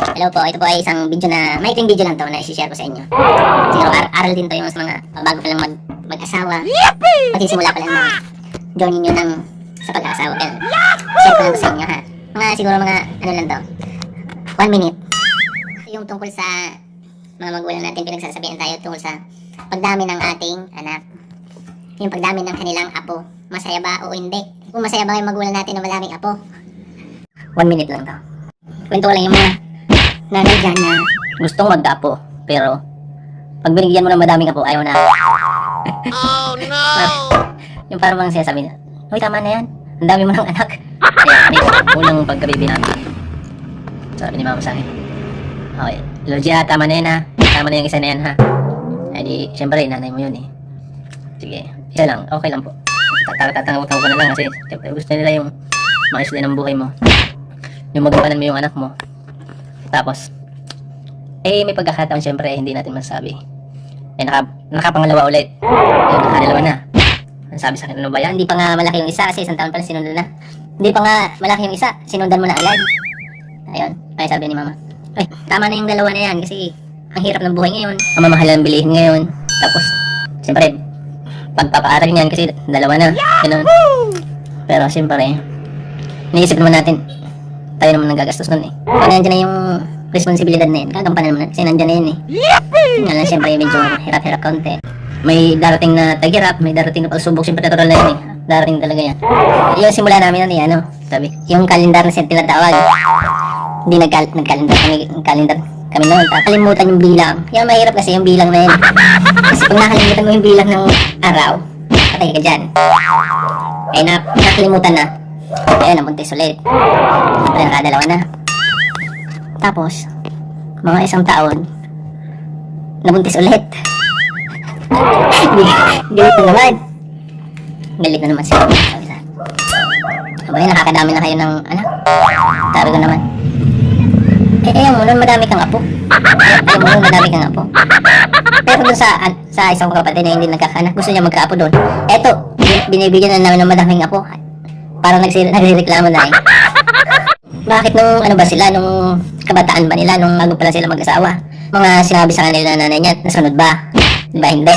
Hello po, ito po ay isang video na, maikling video lang to na i-share ko sa inyo. Siguro aral din to yung sa mga bago pa lang mag-asawa. Magsisimula pa lang mag-join nyo ng sa pag-asawa. Kaya share ko lang to sa inyo ha. Siguro mga ano lang to, 1 minute. Yung tungkol sa mga magulang natin, pinagsasabihan tayo tungkol sa pagdami ng ating anak. Yung pagdami ng kanilang apo, masaya ba o hindi? Kung masaya ba yung magulang natin na maraming apo? 1 minute lang to. Kwento ko lang yung mga nanay dyan na gustong mag-apo, pero pag binigyan mo ng madaming apo, ayaw na. Oh no! Yung parang mga sinasabi na, uy, tama na yan, ang dami mo ng anak. Kaya unang pagkabibi namin, sabi ni mama sa akin, okay, Logia, tama na yan ha, tama na yung isa na yan ha. Ay di, syempre nanay mo yun eh. Sige, isa lang, okay lang po. Tatanggap ko na lang kasi syempre gusto nila yung maayos din ang buhay mo, yung magampanan mo yung anak mo. Tapos may pagkakataon syempre hindi natin masabi. Nakapangalawa ulit. Nakadalawa na. Ang sabi sa akin, ano ba yan? Hindi pa nga malaki yung isa kasi isang taon pa lang sinundan na. Hindi pa nga malaki yung isa, sinundan mo na agad. Ayun, kaya sabi ni mama, ay, tama na yung dalawa na yan kasi ang hirap ng buhay ngayon. Ang mamahal ng bilihin ngayon. Tapos, siyempre, pagpapaaral niyan kasi dalawa na. Ganun. Pero siyempre, iniisip naman natin, tayo naman nagagastos nun eh. Kung nandiyan na yung responsibilidad na yun, gagampanan naman kasi nandiyan na yun eh. Nga lang siyempre medyo hirap-hirap kaunti. May darating na taghirap, may darating na pagsubok, siyempre natural na yun eh. Darating talaga yan. Yung simula namin ano eh, ano, sabi, yung kalendar na siya tinatawag. Hindi nag-calendar kami noon. Kalimutan yung bilang. Yung mahirap kasi yung bilang na yun. Kasi pag nakalimutan mo yung bilang ng araw, patay ka dyan. Eh nakalimutan na. Ayun, nabuntis ulit. Siyempre nakadalawa na. Tapos, mga isang taon, nabuntis ulit. Galit na naman. Galit na naman siya. Sabi sa abay, nakakadami na kayo ng anak. Sabi ko naman, ayaw mo nun, madami kang apo. Ayaw mo nun, madami kang apo. Pero dun sa isang kapatid na hindi nagkakanak, gusto niya magkaapo doon. Eto, binibigyan na namin ng madaming apo. Parang nagrereklamo na eh. Bakit nung ano ba sila, nung kabataan ba nila, nung bago pala sila mag-asawa, mga sinabi sa kanila na nanay niya, nasunod ba? Diba hindi?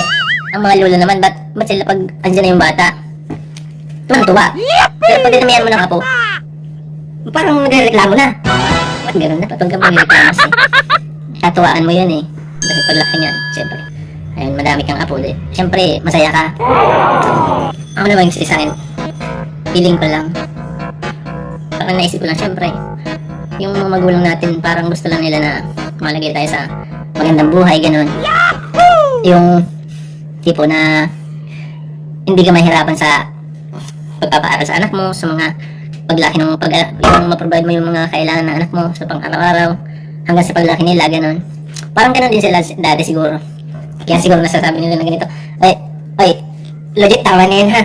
Ang mga lolo naman, ba't sila pag andyan na yung bata, tuwa. Pero pag dinamihan mo ng apo, parang nagrereklamo na. Ba't gano'n na? Ba't huwag ka magrereklamo siya? Tatuwaan mo yun eh. Kasi paglaki niyan, siyempre. Ayun, madami kang apo. Siyempre, masaya ka. Ako naman yung sa akin, feeling ko lang. Parang naisip ko lang, siyempre, yung mga magulang natin, parang gusto lang nila na malagay tayo sa magandang buhay, gano'n. Yung tipo na hindi ka mahirapan sa pagpapaaral sa anak mo, sa mga paglaki ng yung ma-provide mo yung mga kailangan ng anak mo sa pang-araw-araw hanggang sa paglaki nila, gano'n. Parang gano'n din sila dati siguro. Kaya siguro nasasabi nila na ganito, ay, legit, tama na yun ha.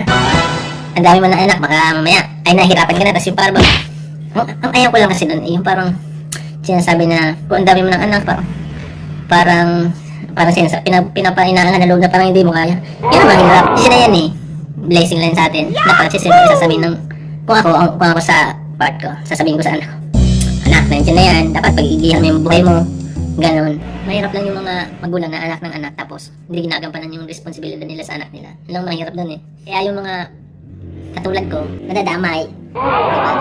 Ang dami mo ng anak, baka mamaya ay nahihirapan ka na. Tapos yung parang ang ayaw ko lang kasi doon, yung parang sinasabi na kung ang dami mo ng anak, parang sinasabi, pinapainaan na loob na parang hindi mo kaya. Yan ang mahirap. Kasi na yan eh. Blessing lang sa atin. Dapat siyempre sasabihin ng, kung ako sa part ko, sasabihin ko sa anak ko, anak, nandiyan na yan. Dapat pag-iigihan mo yung buhay mo. Ganon. Mahirap lang yung mga magulang na anak ng anak tapos hindi ginagampanan yung responsibilidad nila sa anak nila. Yun lang mahirap doon eh. Kaya yung mga katulad ko, nadadamay. Diba?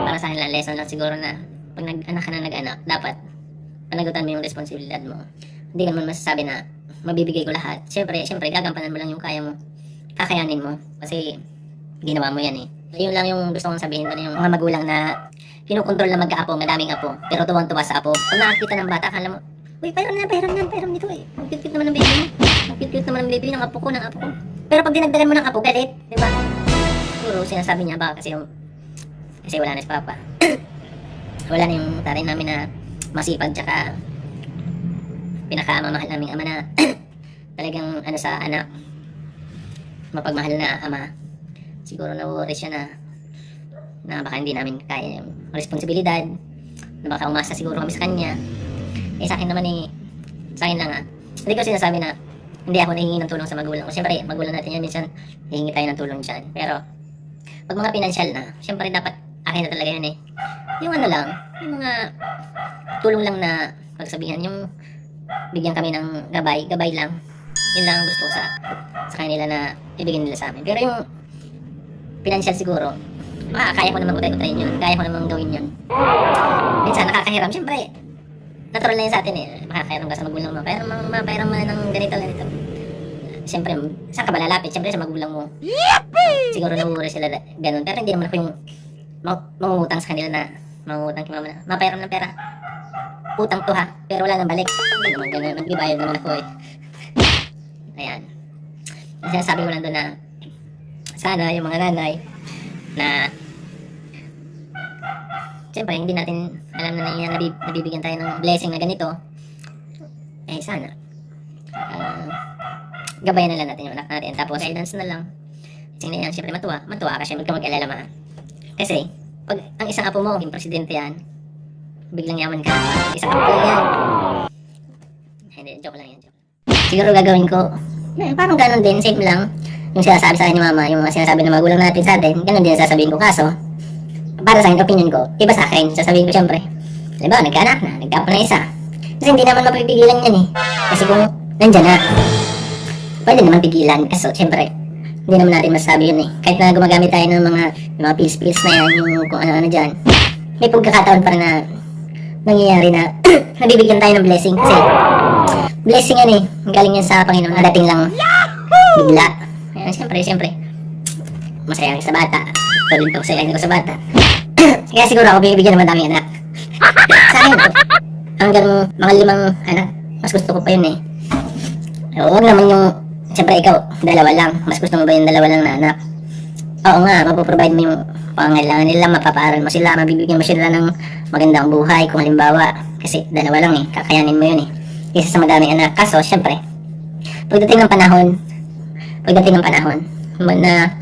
Para sa kanila, lesson lang siguro na pag nag-anak ka na nag-anak, dapat panagutan mo yung responsibilidad mo. Hindi ka naman masasabi na mabibigay ko lahat. Siyempre, gagampanan mo lang yung kaya mo. Kakayanin mo. Kasi ginawa mo yan eh. Yun lang yung gusto kong sabihin doon, yung mga magulang na kinukontrol na mag-aapo, madaming apo, pero tuwang-tuwa sa apo. Pag nakakita ng bata, akala mo, uy, pairam nito eh. Ang cute-cute naman ng baby mo. Ang cute-cute naman ng baby ng apo ko. Pero pag dinagdagan mo ng apo, galit. Diba? Puro sinasabi niya ba kasi wala na si Papa. Wala na yung tatay namin na masipag tsaka pinakamamahal naming ama na talagang ano sa anak, mapagmahal na ama. Siguro na-worry siya na baka hindi namin kaya yung responsibilidad, na baka umasa siguro kami sa kanya. Sa akin naman sa akin lang hindi ko sinasabi na hindi ako nahingi ng tulong sa magulang ko. Siyempre magulang natin yan, minsan hihingi tayo ng tulong dyan, pero pag mga pinansyal na, siyempre dapat akin na talaga yan eh. Yung ano lang, yung mga tulong lang na pagsabihan, yung bigyan kami ng gabay lang. Yun lang ang gusto ko sa kanila na ibigay nila sa amin. Pero yung financial siguro, kaya ko naman utay-utayin yun. Kaya ko naman gawin yun. Minsan nakakahiram. Siyempre, natural na yun sa atin eh. Makakahiram ka sa magulang mo. Pero mapahiram mo na ng ganito. Siyempre, saan ka ba lalapit? Siyempre sa magulang mo. Siguro nawuri sila ganun. Pero hindi naman ako yung mangungutang sa kanila na mangungutang kay mama na mapahiram ng pera. Utang to ha, pero wala nang balik. Hindi naman ganun. Nagbibayad naman ako eh. Ayan. Sinasabi ko lang doon na sana yung mga nanay na siyempre hindi natin alam na nabibigyan tayo ng blessing na ganito. Eh sana gabayan na lang natin yung anak natin. Tapos guidance na lang. Kasi yan, siyempre matuwa ka, siyempre ka mag-alala ma. Kasi pag ang isang apo mo, yung presidente yan, biglang yaman ka. Isang apo lang yan. Hindi, joke lang yan. Siguro gagawin ko, parang ganun din, same lang. Yung sinasabi sa akin ni mama, yung mga sinasabi ng magulang natin sa atin, ganun din sasabihin ko. Kaso, para sa akin, opinion ko, iba sa akin, sasabihin ko siyempre. Diba, nagkaanak na, nagkapo na isa. Kasi hindi naman mapipigilan yan eh. Kasi kung nandyan na, pwede naman pigilan. Kaso, siyempre, hindi naman natin masasabi yun eh. Kahit na gumagamit tayo ng mga pills na yan, yung kung ano-ano dyan, may pagkakataon pa rin na nangyayari na nabibigyan tayo ng blessing. Kasi, blessing yan eh. Galing yan sa Panginoon. Nadating lang bigla. Ayan, siyempre, masaya sa bata. Tulad ko, masaya ko sa bata. Kaya siguro ako bibigyan ng madami anak. Sa akin, hanggang mga 5 anak, mas gusto ko pa yun eh. Huwag naman yung, siyempre ikaw, 2 lang. Mas gusto mo ba yung 2 lang na anak? Oo nga, mapoprovide mo yung pangangailangan nila, mapapaaral mo sila, mabibigyan mo sila ng magandang buhay kung halimbawa. Kasi 2 lang eh, kakayanin mo yun eh. Isa sa madaming anak. Kaso, siyempre, pagdating ng panahon na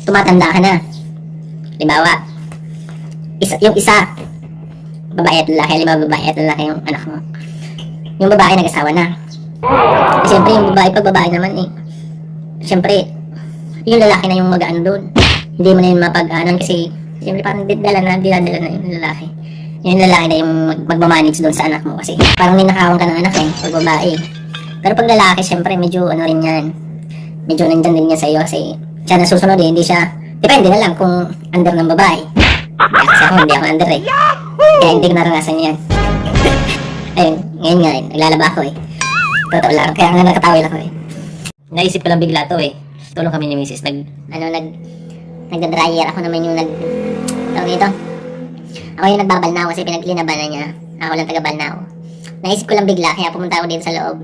tumatanda ka na, halimbawa, yung isa, babae at lalaki, halimbawa babae at lalaki yung anak mo. Yung babae nag-asawa na. Siyempre, yung babae, pag babae naman eh, siyempre, yung lalaki na yung mag-ano doon. Hindi mo na yung mapag-anon kasi, siyempre parang dinadala na yung lalaki. Yung lalaki na yung magmamanage doon sa anak mo kasi parang ninakawan ka ng anak eh, pag babae. Pero pag lalaki, siyempre, medyo ano rin yan. Medyo nandyan din niya sa iyo kasi siya na susunod eh, hindi siya, depende na lang kung under ng babae. Kasi ako, hindi ako under eh. Kaya hindi ko naranasan yan. Ayun, ngayon nga rin, naglalaba ako eh. Totoo lang, kaya nga nakatawil ako eh. Naisip ko lang bigla to eh. Tulong kami ni Mrs. Nagda-dryer ako naman yung tawag dito. Ako yung nagbabalnaw kasi pinaglinaban na niya. Ako lang taga-balnaw. Naisip ko lang bigla kaya pumunta ako dito sa loob.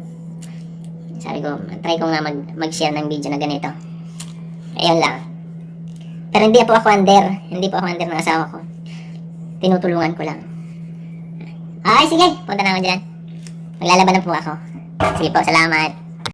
Sabi ko, try ko nga mag-share ng video na ganito. Ayun lang. Pero hindi po ako under ng asawa ko. Tinutulungan ko lang. Ay, sige, punta na ako dyan. Maglalaban na po ako. Sige po, salamat.